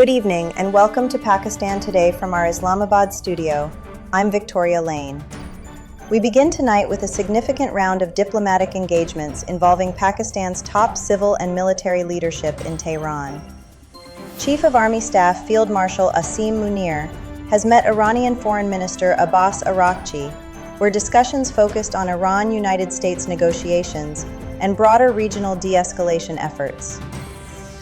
Good evening and welcome to Pakistan Today from our Islamabad studio. I'm Victoria Lane. We begin tonight with a significant round of diplomatic engagements involving Pakistan's top civil and military leadership in Tehran. Chief of Army Staff Field Marshal Asim Munir has met Iranian Foreign Minister Abbas Araghchi, where discussions focused on Iran-United States negotiations and broader regional de-escalation efforts.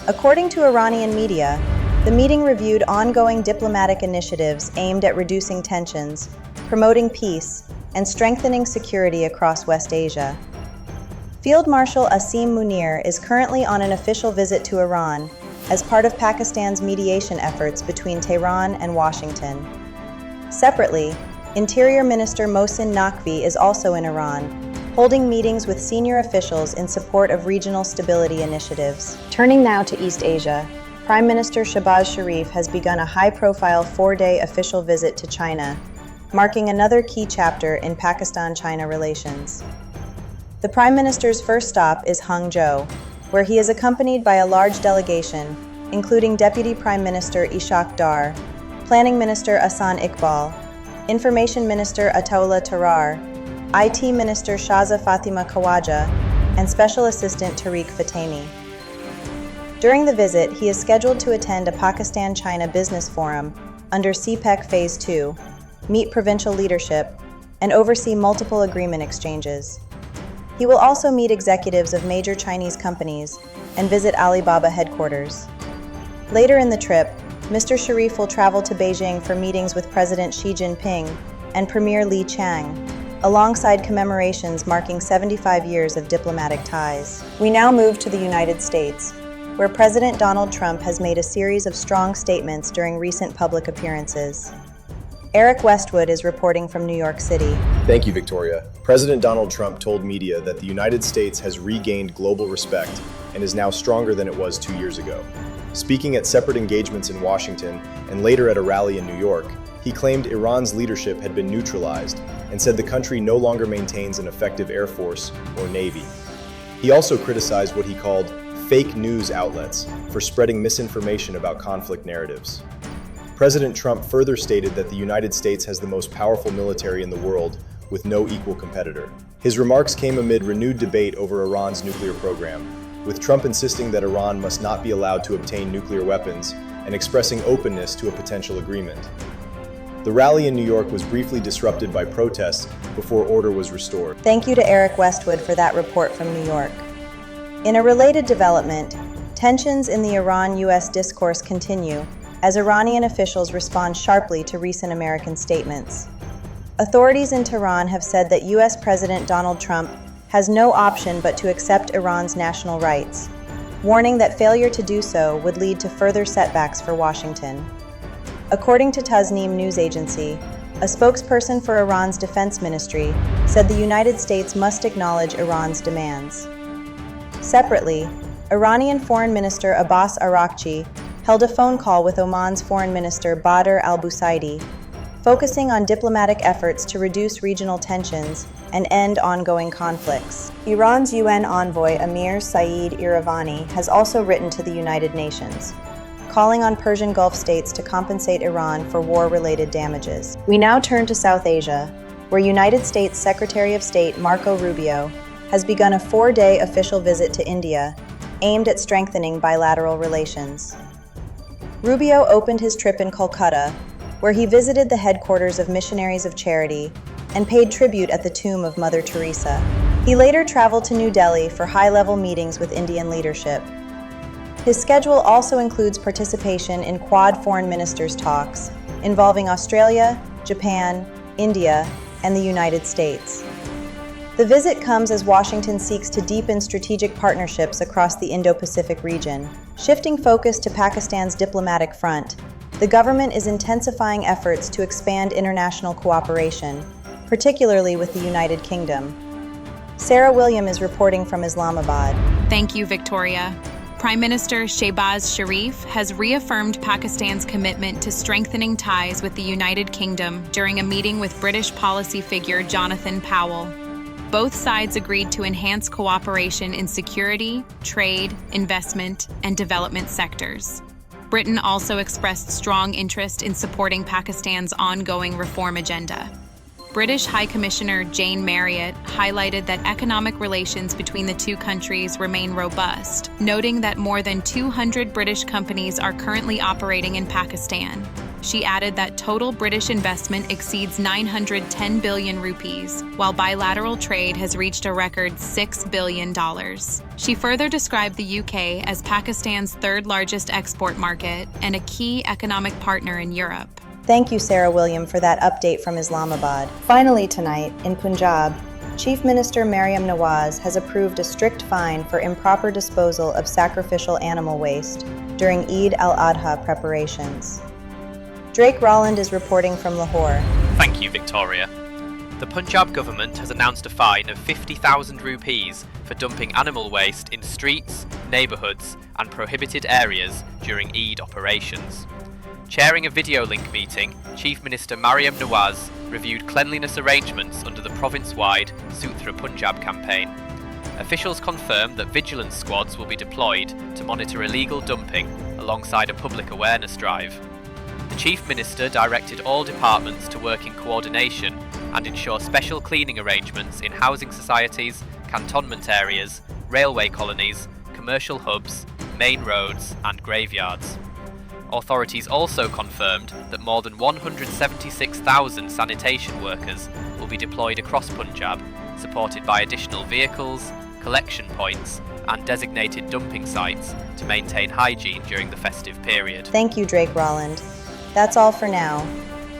According to Iranian media, the meeting reviewed ongoing diplomatic initiatives aimed at reducing tensions, promoting peace, and strengthening security across West Asia. Field Marshal Asim Munir is currently on an official visit to Iran as part of Pakistan's mediation efforts between Tehran and Washington. Separately, Interior Minister Mohsin Naqvi is also in Iran, holding meetings with senior officials in support of regional stability initiatives. Turning now to East Asia, Prime Minister Shehbaz Sharif has begun a high-profile 4-day official visit to China, marking another key chapter in Pakistan-China relations. The Prime Minister's first stop is Hangzhou, where he is accompanied by a large delegation, including Deputy Prime Minister Ishaq Dar, Planning Minister Ahsan Iqbal, Information Minister Ataullah Tarar, IT Minister Shaza Fatima Khawaja, and Special Assistant Tariq Fatemi. During the visit, he is scheduled to attend a Pakistan-China business forum under CPEC Phase 2, meet provincial leadership, and oversee multiple agreement exchanges. He will also meet executives of major Chinese companies and visit Alibaba headquarters. Later in the trip, Mr. Sharif will travel to Beijing for meetings with President Xi Jinping and Premier Li Qiang, alongside commemorations marking 75 years of diplomatic ties. We now move to the United States, where President Donald Trump has made a series of strong statements during recent public appearances. Eric Westwood is reporting from New York City. Thank you, Victoria. President Donald Trump told media that the United States has regained global respect and is now stronger than it was 2 years ago. Speaking at separate engagements in Washington and later at a rally in New York, he claimed Iran's leadership had been neutralized and said the country no longer maintains an effective air force or navy. He also criticized what he called fake news outlets for spreading misinformation about conflict narratives. President Trump further stated that the United States has the most powerful military in the world, with no equal competitor. His remarks came amid renewed debate over Iran's nuclear program, with Trump insisting that Iran must not be allowed to obtain nuclear weapons and expressing openness to a potential agreement. The rally in New York was briefly disrupted by protests before order was restored. Thank you to Eric Westwood for that report from New York. In a related development, tensions in the Iran-US discourse continue as Iranian officials respond sharply to recent American statements. Authorities in Tehran have said that US President Donald Trump has no option but to accept Iran's national rights, warning that failure to do so would lead to further setbacks for Washington. According to Tasnim news agency, a spokesperson for Iran's defense ministry said the United States must acknowledge Iran's demands. Separately, Iranian Foreign Minister Abbas Araghchi held a phone call with Oman's Foreign Minister Badr al-Busaidi, focusing on diplomatic efforts to reduce regional tensions and end ongoing conflicts. Iran's UN envoy Amir Saeed Iravani has also written to the United Nations, calling on Persian Gulf states to compensate Iran for war-related damages. We now turn to South Asia, where United States Secretary of State Marco Rubio has begun a 4-day official visit to India aimed at strengthening bilateral relations. Rubio opened his trip in Kolkata, where he visited the headquarters of Missionaries of Charity and paid tribute at the tomb of Mother Teresa. He later traveled to New Delhi for high-level meetings with Indian leadership. His schedule also includes participation in Quad Foreign Ministers talks involving Australia, Japan, India, and the United States. The visit comes as Washington seeks to deepen strategic partnerships across the Indo-Pacific region. Shifting focus to Pakistan's diplomatic front, the government is intensifying efforts to expand international cooperation, particularly with the United Kingdom. Sarah William is reporting from Islamabad. Thank you, Victoria. Prime Minister Shehbaz Sharif has reaffirmed Pakistan's commitment to strengthening ties with the United Kingdom during a meeting with British policy figure Jonathan Powell. Both sides agreed to enhance cooperation in security, trade, investment, and development sectors. Britain also expressed strong interest in supporting Pakistan's ongoing reform agenda. British High Commissioner Jane Marriott highlighted that economic relations between the two countries remain robust, noting that more than 200 British companies are currently operating in Pakistan. She added that total British investment exceeds 910 billion rupees, while bilateral trade has reached a record $6 billion. She further described the UK as Pakistan's third largest export market and a key economic partner in Europe. Thank you, Sarah William, for that update from Islamabad. Finally tonight, in Punjab, Chief Minister Maryam Nawaz has approved a strict fine for improper disposal of sacrificial animal waste during Eid al-Adha preparations. Drake Rolland is reporting from Lahore. Thank you, Victoria. The Punjab government has announced a fine of 50,000 rupees for dumping animal waste in streets, neighbourhoods and prohibited areas during Eid operations. Chairing a video link meeting, Chief Minister Maryam Nawaz reviewed cleanliness arrangements under the province-wide Sutra Punjab campaign. Officials confirmed that vigilance squads will be deployed to monitor illegal dumping alongside a public awareness drive. The Chief Minister directed all departments to work in coordination and ensure special cleaning arrangements in housing societies, cantonment areas, railway colonies, commercial hubs, main roads and graveyards. Authorities also confirmed that more than 176,000 sanitation workers will be deployed across Punjab, supported by additional vehicles, collection points and designated dumping sites to maintain hygiene during the festive period. Thank you, Drake Rolland. That's all for now.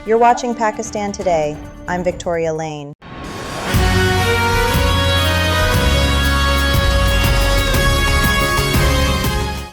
You're watching Pakistan Today. I'm Victoria Lane.